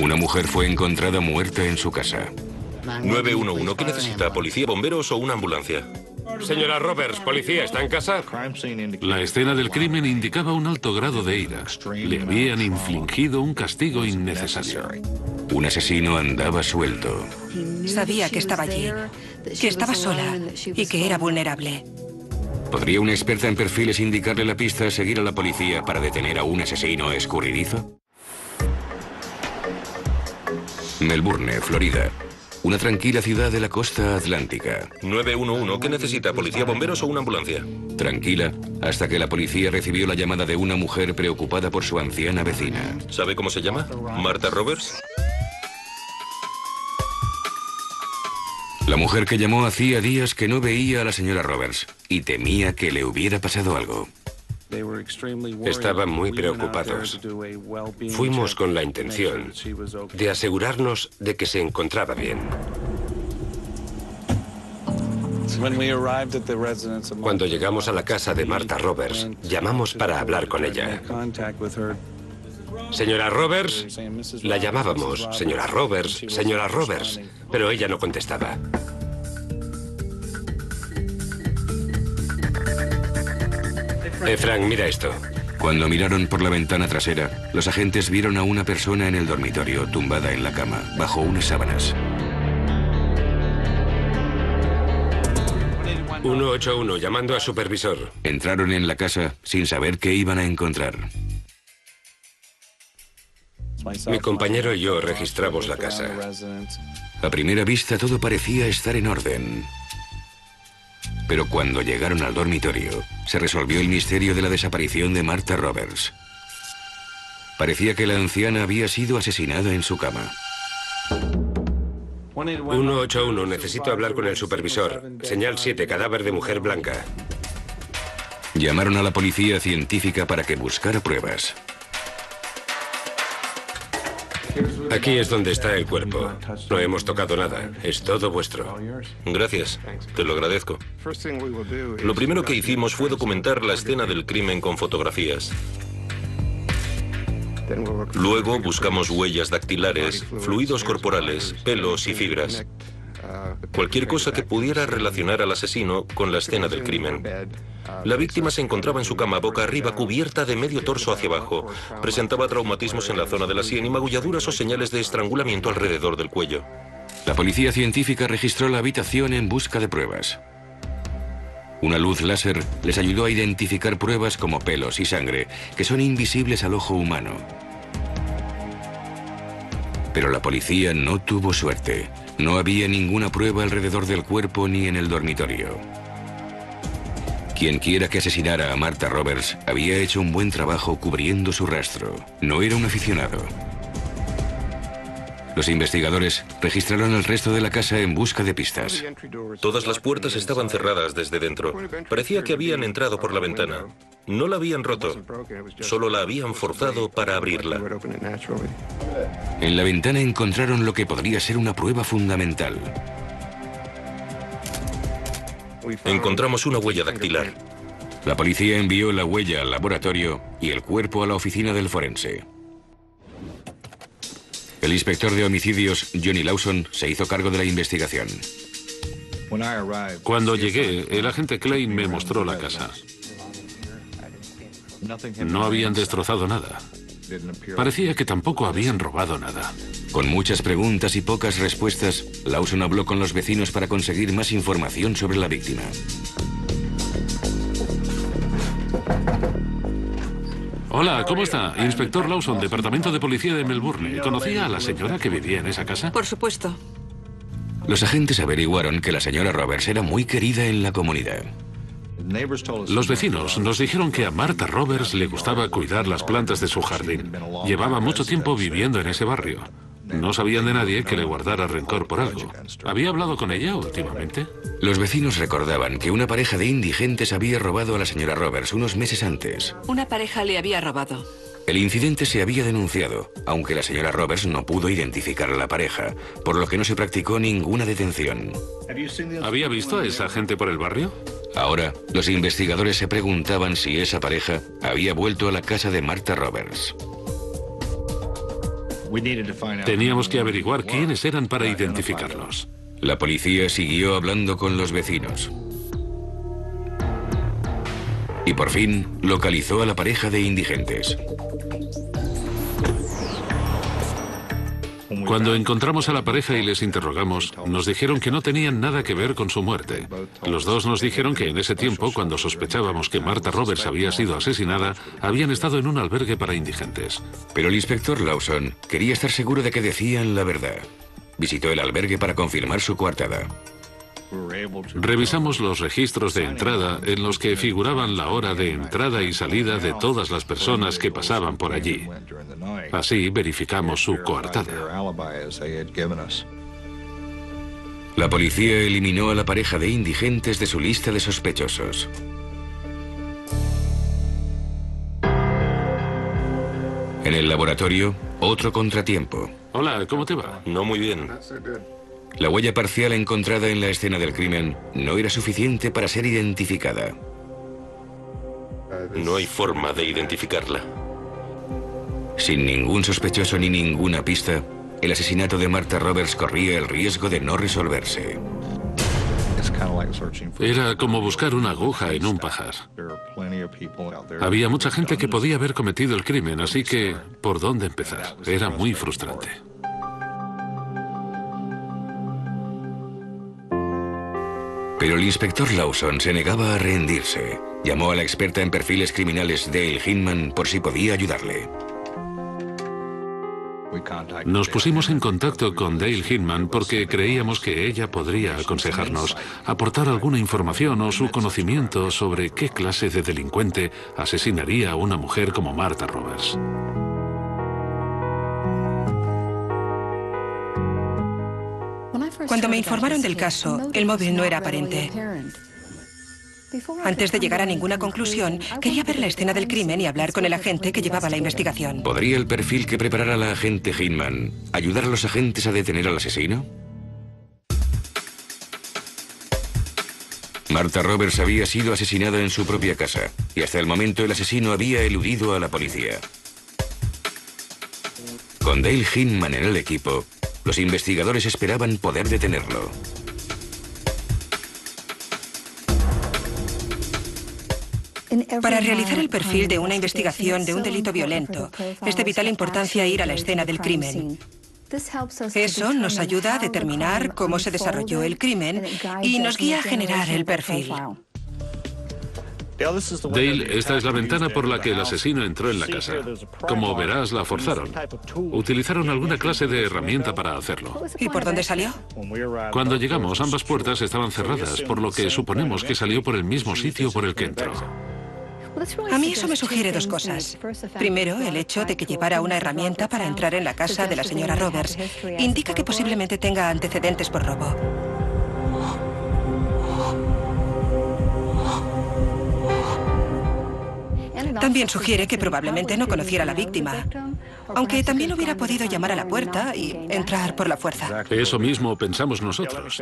Una mujer fue encontrada muerta en su casa. 911, ¿qué necesita? ¿Policía, bomberos o una ambulancia? Señora Roberts, ¿policía está en casa? La escena del crimen indicaba un alto grado de ira. Le habían infligido un castigo innecesario. Un asesino andaba suelto. Sabía que estaba allí, que estaba sola y que era vulnerable. ¿Podría una experta en perfiles indicarle la pista a seguir a la policía para detener a un asesino escurridizo? Melbourne, Florida. Una tranquila ciudad de la costa atlántica. 911, ¿qué necesita? ¿Policía, bomberos o una ambulancia? Tranquila, hasta que la policía recibió la llamada de una mujer preocupada por su anciana vecina. ¿Sabe cómo se llama? ¿Martha Roberts? La mujer que llamó hacía días que no veía a la señora Roberts y temía que le hubiera pasado algo. Estaban muy preocupados. Fuimos con la intención de asegurarnos de que se encontraba bien. Cuando llegamos a la casa de Martha Roberts, llamamos para hablar con ella. Señora Roberts, la llamábamos, señora Roberts, pero ella no contestaba. Frank, mira esto. Cuando miraron por la ventana trasera, los agentes vieron a una persona en el dormitorio, tumbada en la cama, bajo unas sábanas. 181, llamando a supervisor. Entraron en la casa sin saber qué iban a encontrar. Mi compañero y yo registramos la casa. A primera vista todo parecía estar en orden. Pero cuando llegaron al dormitorio, se resolvió el misterio de la desaparición de Martha Roberts. Parecía que la anciana había sido asesinada en su cama. 181, necesito hablar con el supervisor. Señal 7, cadáver de mujer blanca. Llamaron a la policía científica para que buscara pruebas. Aquí es donde está el cuerpo. No hemos tocado nada. Es todo vuestro. Gracias, te lo agradezco. Lo primero que hicimos fue documentar la escena del crimen con fotografías. Luego buscamos huellas dactilares, fluidos corporales, pelos y fibras. Cualquier cosa que pudiera relacionar al asesino con la escena del crimen. La víctima se encontraba en su cama boca arriba, cubierta de medio torso hacia abajo. Presentaba traumatismos en la zona de la sien y magulladuras o señales de estrangulamiento alrededor del cuello. La policía científica registró la habitación en busca de pruebas. Una luz láser les ayudó a identificar pruebas como pelos y sangre, que son invisibles al ojo humano. Pero la policía no tuvo suerte. No había ninguna prueba alrededor del cuerpo ni en el dormitorio. Quien quiera que asesinara a Martha Roberts había hecho un buen trabajo cubriendo su rastro. No era un aficionado. Los investigadores registraron el resto de la casa en busca de pistas. Todas las puertas estaban cerradas desde dentro. Parecía que habían entrado por la ventana. No la habían roto, solo la habían forzado para abrirla. En la ventana encontraron lo que podría ser una prueba fundamental. Encontramos una huella dactilar. La policía envió la huella al laboratorio y el cuerpo a la oficina del forense. El inspector de homicidios, Johnny Lawson, se hizo cargo de la investigación. Cuando llegué, el agente Klein me mostró la casa. No habían destrozado nada. Parecía que tampoco habían robado nada. Con muchas preguntas y pocas respuestas, Lawson habló con los vecinos para conseguir más información sobre la víctima. Hola, ¿cómo está? Inspector Lawson, Departamento de Policía de Melbourne. ¿Conocía a la señora que vivía en esa casa? Por supuesto. Los agentes averiguaron que la señora Roberts era muy querida en la comunidad. Los vecinos nos dijeron que a Martha Roberts le gustaba cuidar las plantas de su jardín. Llevaba mucho tiempo viviendo en ese barrio. No sabían de nadie que le guardara rencor por algo. ¿Había hablado con ella últimamente? Los vecinos recordaban que una pareja de indigentes había robado a la señora Roberts unos meses antes. Una pareja le había robado. El incidente se había denunciado, aunque la señora Roberts no pudo identificar a la pareja, por lo que no se practicó ninguna detención. ¿Había visto a esa gente por el barrio? Ahora, los investigadores se preguntaban si esa pareja había vuelto a la casa de Martha Roberts. Teníamos que averiguar quiénes eran para identificarlos. La policía siguió hablando con los vecinos. Y por fin localizó a la pareja de indigentes. Cuando encontramos a la pareja y les interrogamos, nos dijeron que no tenían nada que ver con su muerte. Los dos nos dijeron que en ese tiempo, cuando sospechábamos que Martha Roberts había sido asesinada, habían estado en un albergue para indigentes. Pero el inspector Lawson quería estar seguro de que decían la verdad. Visitó el albergue para confirmar su coartada. Revisamos los registros de entrada en los que figuraban la hora de entrada y salida de todas las personas que pasaban por allí. Así verificamos su coartada. La policía eliminó a la pareja de indigentes de su lista de sospechosos. En el laboratorio, otro contratiempo. Hola, ¿cómo te va? No muy bien. La huella parcial encontrada en la escena del crimen no era suficiente para ser identificada. No hay forma de identificarla. Sin ningún sospechoso ni ninguna pista, el asesinato de Martha Roberts corría el riesgo de no resolverse. Era como buscar una aguja en un pajar. Había mucha gente que podía haber cometido el crimen, así que, ¿por dónde empezar? Era muy frustrante. Pero el inspector Lawson se negaba a rendirse. Llamó a la experta en perfiles criminales Dale Hinman por si podía ayudarle. Nos pusimos en contacto con Dale Hinman porque creíamos que ella podría aconsejarnos, aportar alguna información o su conocimiento sobre qué clase de delincuente asesinaría a una mujer como Martha Roberts. Cuando me informaron del caso, el móvil no era aparente. Antes de llegar a ninguna conclusión, quería ver la escena del crimen y hablar con el agente que llevaba la investigación. ¿Podría el perfil que preparara la agente Hinman ayudar a los agentes a detener al asesino? Martha Roberts había sido asesinada en su propia casa y hasta el momento el asesino había eludido a la policía. Con Dale Hinman en el equipo, los investigadores esperaban poder detenerlo. Para realizar el perfil de una investigación de un delito violento, es de vital importancia ir a la escena del crimen. Eso nos ayuda a determinar cómo se desarrolló el crimen y nos guía a generar el perfil. Dale, esta es la ventana por la que el asesino entró en la casa. Como verás, la forzaron. Utilizaron alguna clase de herramienta para hacerlo. ¿Y por dónde salió? Cuando llegamos, ambas puertas estaban cerradas, por lo que suponemos que salió por el mismo sitio por el que entró. A mí eso me sugiere dos cosas. Primero, el hecho de que llevara una herramienta para entrar en la casa de la señora Roberts indica que posiblemente tenga antecedentes por robo. También sugiere que probablemente no conociera a la víctima, aunque también hubiera podido llamar a la puerta y entrar por la fuerza. Eso mismo pensamos nosotros.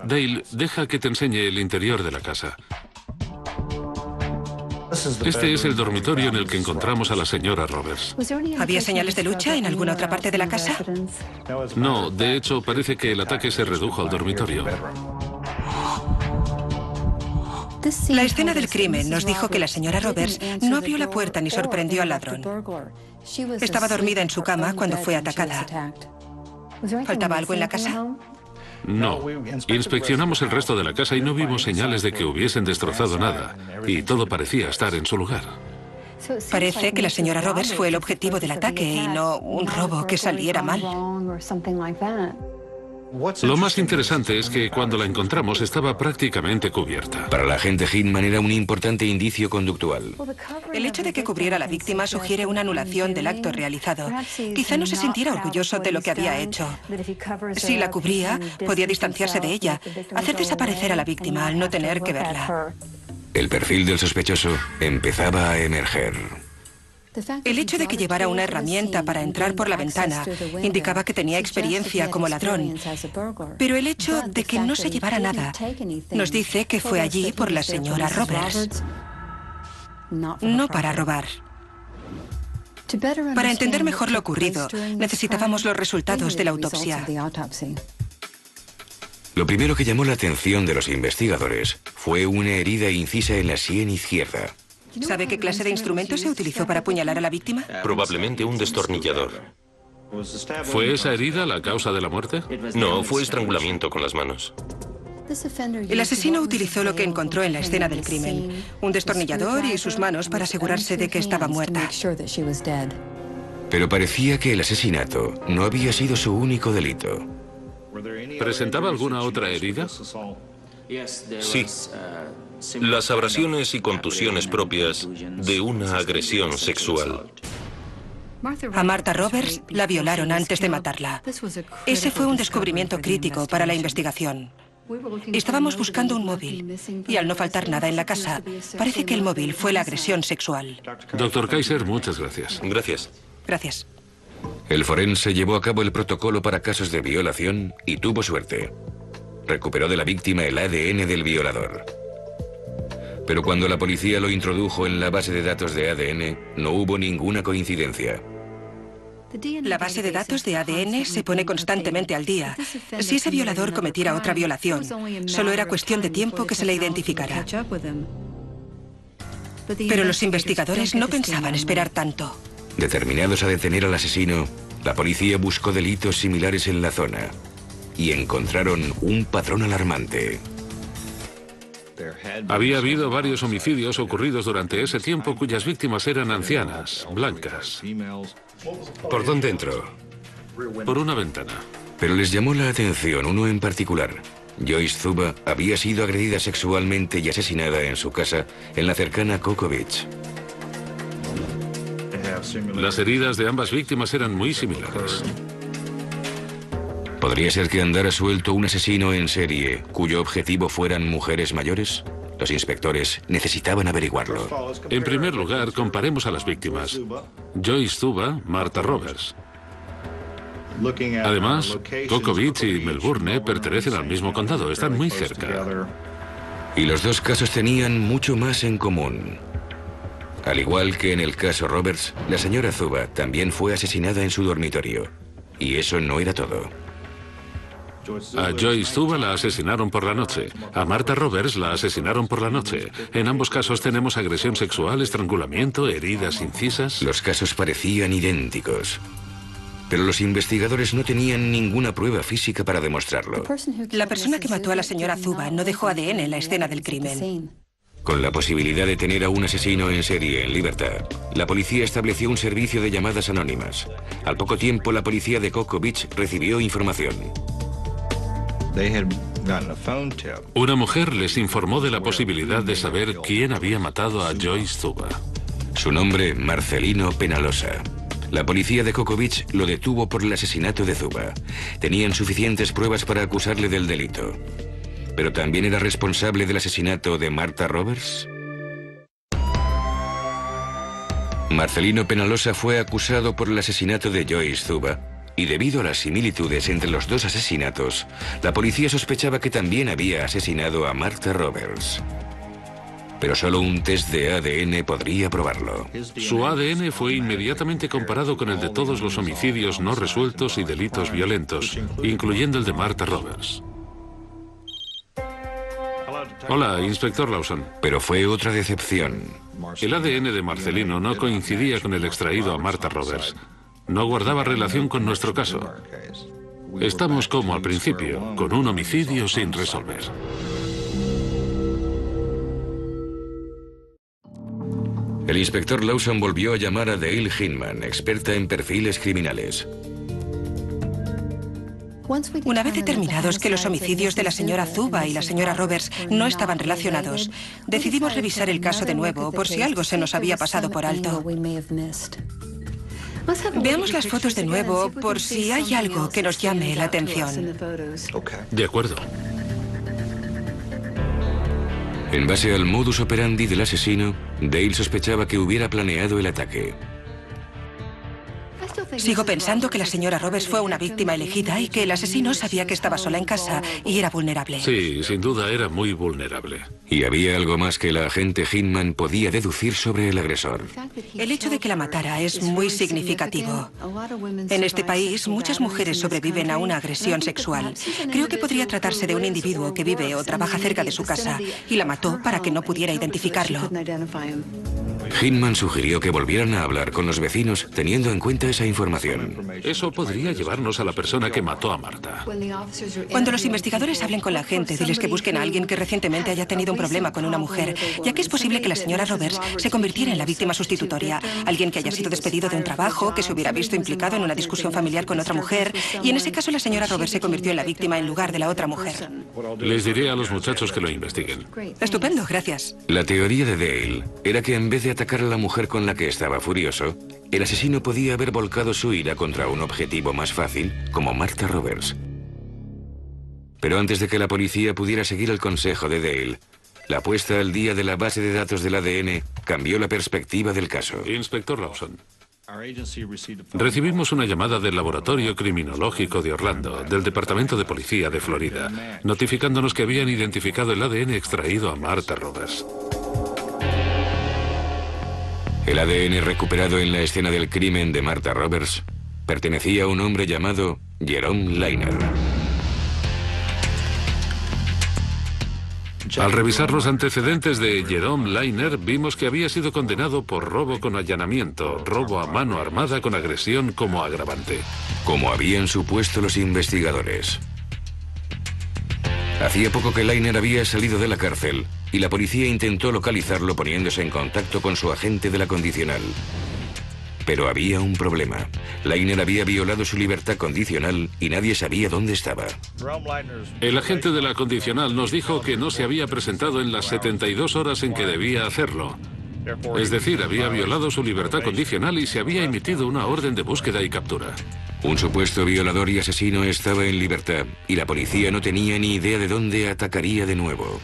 Dale, deja que te enseñe el interior de la casa. Este es el dormitorio en el que encontramos a la señora Roberts. ¿Había señales de lucha en alguna otra parte de la casa? No, de hecho parece que el ataque se redujo al dormitorio. La escena del crimen nos dijo que la señora Roberts no abrió la puerta ni sorprendió al ladrón. Estaba dormida en su cama cuando fue atacada. ¿Faltaba algo en la casa? No. Inspeccionamos el resto de la casa y no vimos señales de que hubiesen destrozado nada. Y todo parecía estar en su lugar. Parece que la señora Roberts fue el objetivo del ataque y no un robo que saliera mal. Lo más interesante es que cuando la encontramos estaba prácticamente cubierta. Para la agente Hinman era un importante indicio conductual. El hecho de que cubriera a la víctima sugiere una anulación del acto realizado. Quizá no se sintiera orgulloso de lo que había hecho. Si la cubría, podía distanciarse de ella, hacer desaparecer a la víctima al no tener que verla. El perfil del sospechoso empezaba a emerger. El hecho de que llevara una herramienta para entrar por la ventana indicaba que tenía experiencia como ladrón, pero el hecho de que no se llevara nada nos dice que fue allí por la señora Roberts, no para robar. Para entender mejor lo ocurrido, necesitábamos los resultados de la autopsia. Lo primero que llamó la atención de los investigadores fue una herida incisa en la sien izquierda. ¿Sabe qué clase de instrumento se utilizó para apuñalar a la víctima? Probablemente un destornillador. ¿Fue esa herida la causa de la muerte? No, fue estrangulamiento con las manos. El asesino utilizó lo que encontró en la escena del crimen, un destornillador y sus manos para asegurarse de que estaba muerta. Pero parecía que el asesinato no había sido su único delito. ¿Presentaba alguna otra herida? Sí. Las abrasiones y contusiones propias de una agresión sexual. A Martha Roberts la violaron antes de matarla. Ese fue un descubrimiento crítico para la investigación. Estábamos buscando un móvil y al no faltar nada en la casa, parece que el móvil fue la agresión sexual. Doctor Kaiser, muchas gracias. Gracias. Gracias. El forense llevó a cabo el protocolo para casos de violación y tuvo suerte. Recuperó de la víctima el ADN del violador. Pero cuando la policía lo introdujo en la base de datos de ADN, no hubo ninguna coincidencia. La base de datos de ADN se pone constantemente al día. Si ese violador cometiera otra violación, solo era cuestión de tiempo que se le identificara. Pero los investigadores no pensaban esperar tanto. Determinados a detener al asesino, la policía buscó delitos similares en la zona y encontraron un patrón alarmante. Había habido varios homicidios ocurridos durante ese tiempo cuyas víctimas eran ancianas, blancas. ¿Por dónde entró? Por una ventana. Pero les llamó la atención uno en particular. Joyce Zuba había sido agredida sexualmente y asesinada en su casa en la cercana Cocoa Beach. Las heridas de ambas víctimas eran muy similares. ¿Podría ser que andara suelto un asesino en serie cuyo objetivo fueran mujeres mayores? Los inspectores necesitaban averiguarlo. En primer lugar, comparemos a las víctimas. Joyce Zuba, Martha Roberts. Además, Cocoa Beach y Melbourne pertenecen al mismo condado, están muy cerca. Y los dos casos tenían mucho más en común. Al igual que en el caso Roberts, la señora Zuba también fue asesinada en su dormitorio. Y eso no era todo. A Joyce Zuba la asesinaron por la noche. A Martha Roberts la asesinaron por la noche. En ambos casos tenemos agresión sexual, estrangulamiento, heridas incisas. Los casos parecían idénticos. Pero los investigadores no tenían ninguna prueba física para demostrarlo. La persona que mató a la señora Zuba no dejó ADN en la escena del crimen. Con la posibilidad de tener a un asesino en serie en libertad, la policía estableció un servicio de llamadas anónimas. Al poco tiempo, la policía de Cocoa Beach recibió información. Una mujer les informó de la posibilidad de saber quién había matado a Joyce Zuba. Su nombre, Marcelino Penalosa. La policía de Cocoa Beach lo detuvo por el asesinato de Zuba. Tenían suficientes pruebas para acusarle del delito. ¿Pero también era responsable del asesinato de Martha Roberts? Marcelino Penalosa fue acusado por el asesinato de Joyce Zuba. Y debido a las similitudes entre los dos asesinatos, la policía sospechaba que también había asesinado a Martha Roberts. Pero solo un test de ADN podría probarlo. Su ADN fue inmediatamente comparado con el de todos los homicidios no resueltos y delitos violentos, incluyendo el de Martha Roberts. Hola, inspector Lawson. Pero fue otra decepción. El ADN de Marcelino no coincidía con el extraído a Martha Roberts. No guardaba relación con nuestro caso. Estamos como al principio, con un homicidio sin resolver. El inspector Lawson volvió a llamar a Dale Hinman, experta en perfiles criminales. Una vez determinados que los homicidios de la señora Zuba y la señora Roberts no estaban relacionados, decidimos revisar el caso de nuevo por si algo se nos había pasado por alto. Veamos las fotos de nuevo por si hay algo que nos llame la atención. De acuerdo. En base al modus operandi del asesino, Dale sospechaba que hubiera planeado el ataque. Sigo pensando que la señora Roberts fue una víctima elegida y que el asesino sabía que estaba sola en casa y era vulnerable. Sí, sin duda era muy vulnerable. Y había algo más que la agente Hinman podía deducir sobre el agresor. El hecho de que la matara es muy significativo. En este país, muchas mujeres sobreviven a una agresión sexual. Creo que podría tratarse de un individuo que vive o trabaja cerca de su casa y la mató para que no pudiera identificarlo. Hinman sugirió que volvieran a hablar con los vecinos teniendo en cuenta esa información. Eso podría llevarnos a la persona que mató a Marta. Cuando los investigadores hablen con la gente, diles que busquen a alguien que recientemente haya tenido un problema con una mujer, ya que es posible que la señora Roberts se convirtiera en la víctima sustitutoria. Alguien que haya sido despedido de un trabajo, que se hubiera visto implicado en una discusión familiar con otra mujer, y en ese caso la señora Roberts se convirtió en la víctima en lugar de la otra mujer. Les diré a los muchachos que lo investiguen. Estupendo, gracias. La teoría de Dale era que en vez de atacar a la mujer con la que estaba furioso, el asesino podía haber volcado su ira contra un objetivo más fácil, como Martha Roberts. Pero antes de que la policía pudiera seguir el consejo de Dale, la puesta al día de la base de datos del ADN cambió la perspectiva del caso. Inspector Lawson. Recibimos una llamada del Laboratorio Criminológico de Orlando, del Departamento de Policía de Florida, notificándonos que habían identificado el ADN extraído a Martha Roberts. El ADN recuperado en la escena del crimen de Martha Roberts pertenecía a un hombre llamado Jerome Liner. Al revisar los antecedentes de Jerome Liner, vimos que había sido condenado por robo con allanamiento, robo a mano armada con agresión como agravante. Como habían supuesto los investigadores. Hacía poco que Liner había salido de la cárcel y la policía intentó localizarlo poniéndose en contacto con su agente de la condicional. Pero había un problema. Liner había violado su libertad condicional y nadie sabía dónde estaba. El agente de la condicional nos dijo que no se había presentado en las 72 horas en que debía hacerlo. Es decir, había violado su libertad condicional y se había emitido una orden de búsqueda y captura. Un supuesto violador y asesino estaba en libertad y la policía no tenía ni idea de dónde atacaría de nuevo.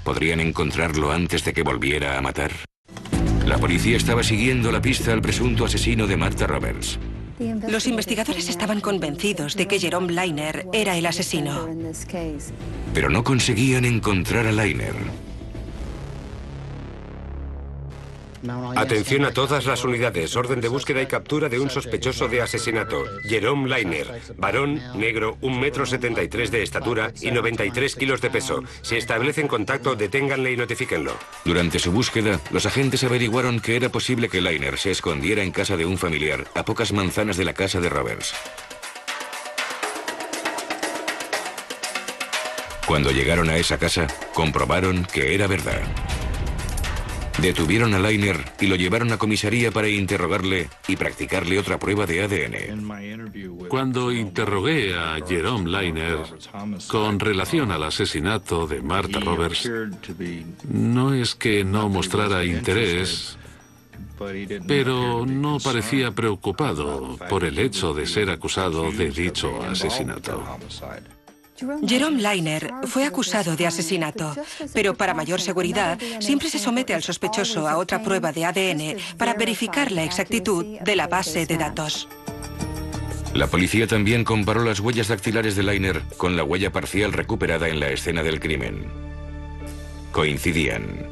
¿Podrían encontrarlo antes de que volviera a matar? La policía estaba siguiendo la pista al presunto asesino de Martha Roberts. Los investigadores estaban convencidos de que Jerome Liner era el asesino. Pero no conseguían encontrar a Liner. Atención a todas las unidades. Orden de búsqueda y captura de un sospechoso de asesinato. Jerome Liner. Varón, negro, 1,73 m de estatura y 93 kilos de peso. Si establecen contacto, deténganle y notifíquenlo. Durante su búsqueda, los agentes averiguaron que era posible que Liner se escondiera en casa de un familiar a pocas manzanas de la casa de Roberts. Cuando llegaron a esa casa, comprobaron que era verdad. Detuvieron a Liner y lo llevaron a comisaría para interrogarle y practicarle otra prueba de ADN. Cuando interrogué a Jerome Liner con relación al asesinato de Martha Roberts, no es que no mostrara interés, pero no parecía preocupado por el hecho de ser acusado de dicho asesinato. Jerome Liner fue acusado de asesinato, pero para mayor seguridad siempre se somete al sospechoso a otra prueba de ADN para verificar la exactitud de la base de datos. La policía también comparó las huellas dactilares de Liner con la huella parcial recuperada en la escena del crimen. Coincidían.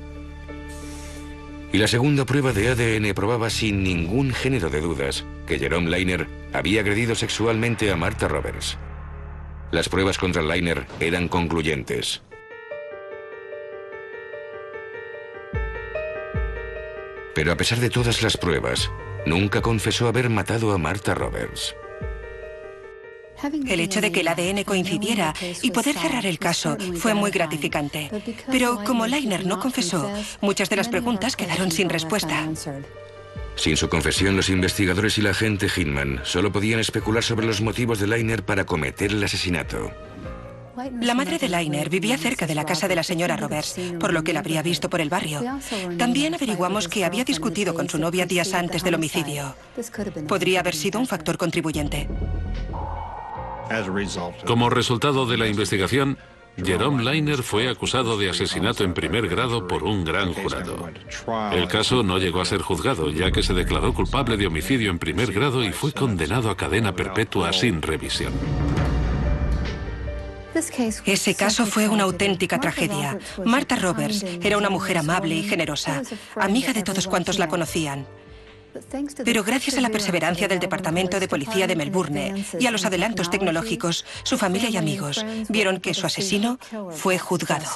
Y la segunda prueba de ADN probaba sin ningún género de dudas que Jerome Liner había agredido sexualmente a Martha Roberts. Las pruebas contra Liner eran concluyentes. Pero a pesar de todas las pruebas, nunca confesó haber matado a Martha Roberts. El hecho de que el ADN coincidiera y poder cerrar el caso fue muy gratificante. Pero como Liner no confesó, muchas de las preguntas quedaron sin respuesta. Sin su confesión, los investigadores y la agente Hinman solo podían especular sobre los motivos de Liner para cometer el asesinato. La madre de Liner vivía cerca de la casa de la señora Roberts, por lo que la habría visto por el barrio. También averiguamos que había discutido con su novia días antes del homicidio. Podría haber sido un factor contribuyente. Como resultado de la investigación, Jerome Liner fue acusado de asesinato en primer grado por un gran jurado. El caso no llegó a ser juzgado, ya que se declaró culpable de homicidio en primer grado y fue condenado a cadena perpetua sin revisión. Ese caso fue una auténtica tragedia. Martha Roberts era una mujer amable y generosa, amiga de todos cuantos la conocían. Pero gracias a la perseverancia del Departamento de Policía de Melbourne y a los adelantos tecnológicos, su familia y amigos vieron que su asesino fue juzgado.